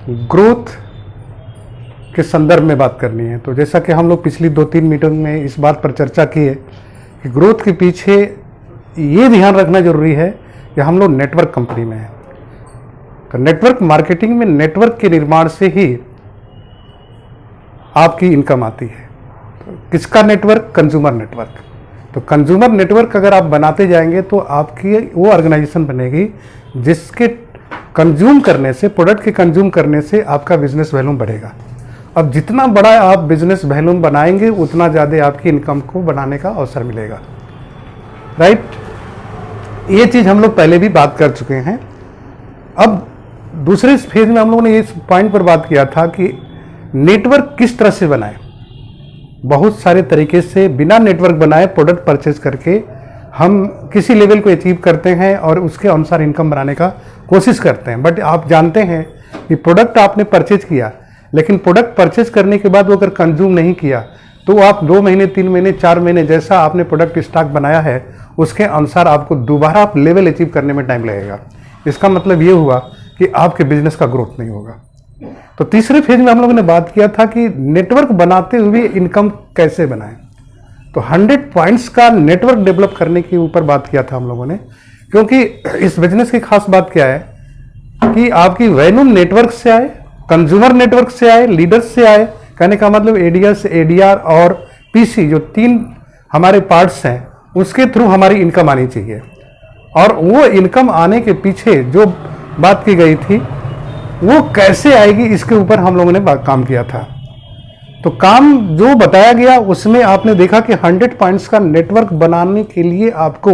Growth के संदर्भ में बात करनी है। तो जैसा कि हम लोग पिछली 2-3 मीटिंग में इस बात पर चर्चा की है कि ग्रोथ के पीछे ये ध्यान रखना जरूरी है कि हम लोग नेटवर्क कंपनी में हैं। तो नेटवर्क मार्केटिंग में नेटवर्क के निर्माण से ही आपकी इनकम आती है। तो किसका नेटवर्क? Consumer network. तो कंज्यूमर नेटवर्क अगर आप बनाते जाएंगे तो आपकी वो ऑर्गेनाइजेशन बनेगी जिसके कंज्यूम करने से, प्रोडक्ट के कंज्यूम करने से आपका बिजनेस वैल्यूम बढ़ेगा। अब जितना बड़ा आप बिजनेस वैल्यूम बनाएंगे उतना ज़्यादा आपकी इनकम को बढ़ाने का अवसर मिलेगा। राइट, ये चीज़ हम लोग पहले भी बात कर चुके हैं। अब दूसरे फेज में हम लोगों ने इस पॉइंट पर बात किया था कि नेटवर्क किस तरह से बनाए। बहुत सारे तरीके से बिना नेटवर्क बनाए प्रोडक्ट परचेज करके हम किसी लेवल को अचीव करते हैं और उसके अनुसार इनकम बनाने का कोशिश करते हैं। बट आप जानते हैं कि प्रोडक्ट आपने परचेज किया, लेकिन प्रोडक्ट परचेज करने के बाद वो अगर कंज्यूम नहीं किया तो आप 2 महीने, 3 महीने, 4 महीने जैसा आपने प्रोडक्ट स्टॉक बनाया है उसके अनुसार आपको दोबारा आप लेवल अचीव करने में टाइम लगेगा। इसका मतलब ये हुआ कि आपके बिजनेस का ग्रोथ नहीं होगा। तो तीसरे फेज में हम लोगों ने बात किया था कि नेटवर्क बनाते हुए इनकम कैसे बनाएं। तो 100 पॉइंट्स का नेटवर्क डेवलप करने के ऊपर बात किया था हम लोगों ने, क्योंकि इस बिजनेस की खास बात क्या है कि आपकी वैल्यूम नेटवर्क से आए, कंज्यूमर नेटवर्क से आए, लीडर्स से आए। कहने का मतलब एडीएस, एडीआर और पीसी जो 3 हमारे पार्ट्स हैं उसके थ्रू हमारी इनकम आनी चाहिए। और वो इनकम आने के पीछे जो बात की गई थी वो कैसे आएगी इसके ऊपर हम लोगों ने काम किया था। तो काम जो बताया गया उसमें आपने देखा कि 100 पॉइंट्स का नेटवर्क बनाने के लिए आपको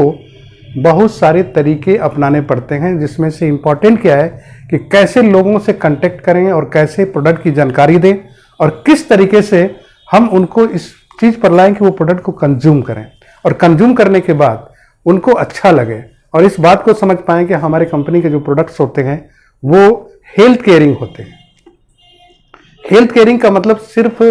बहुत सारे तरीके अपनाने पड़ते हैं, जिसमें से इंपॉर्टेंट क्या है कि कैसे लोगों से कांटेक्ट करें और कैसे प्रोडक्ट की जानकारी दें और किस तरीके से हम उनको इस चीज़ पर लाएं कि वो प्रोडक्ट को कंज्यूम करें और कंज्यूम करने के बाद उनको अच्छा लगे और इस बात को समझ पाएं कि हमारे कंपनी के जो प्रोडक्ट्स होते हैं वो हेल्थ केयरिंग होते हैं। हेल्थ केयरिंग का मतलब सिर्फ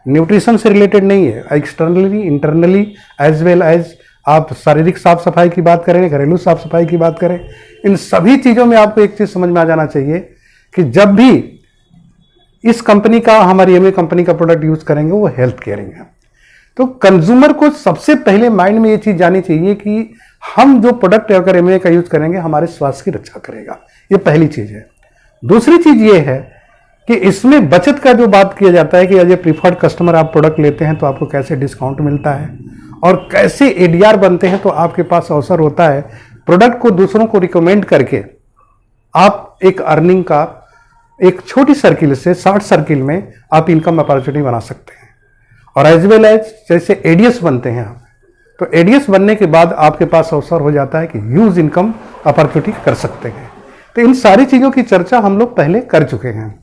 न्यूट्रिशन से रिलेटेड नहीं है, externally, internally as well as आप शारीरिक साफ सफाई की बात करें, घरेलू साफ सफाई की बात करें, इन सभी चीज़ों में आपको एक चीज़ समझ में आ जाना चाहिए कि जब भी इस कंपनी का, हमारी एमवे कंपनी का प्रोडक्ट यूज करेंगे वो हेल्थ केयरिंग है। तो कंज्यूमर को सबसे पहले माइंड में ये चीज़ जानी चाहिए कि हम जो प्रोडक्ट अगर एमवे का यूज करेंगे हमारे स्वास्थ्य की रक्षा करेगा। ये पहली चीज़ है। दूसरी चीज़ ये है कि इसमें बचत का जो बात किया जाता है कि एज ए प्रीफर्ड कस्टमर आप प्रोडक्ट लेते हैं तो आपको कैसे डिस्काउंट मिलता है और कैसे एडीआर बनते हैं, तो आपके पास अवसर होता है प्रोडक्ट को दूसरों को रिकमेंड करके आप एक अर्निंग का एक छोटी सर्किल से 60 सर्किल में आप इनकम अपॉर्चुनिटी बना सकते हैं। और एज वेल एज जैसे एडीएस बनते हैं आप, तो एडीएस बनने के बाद आपके पास अवसर हो जाता है कि ह्यूज इनकम अपॉर्चुनिटी कर सकते हैं। तो इन सारी चीज़ों की चर्चा हम लोग पहले कर चुके हैं।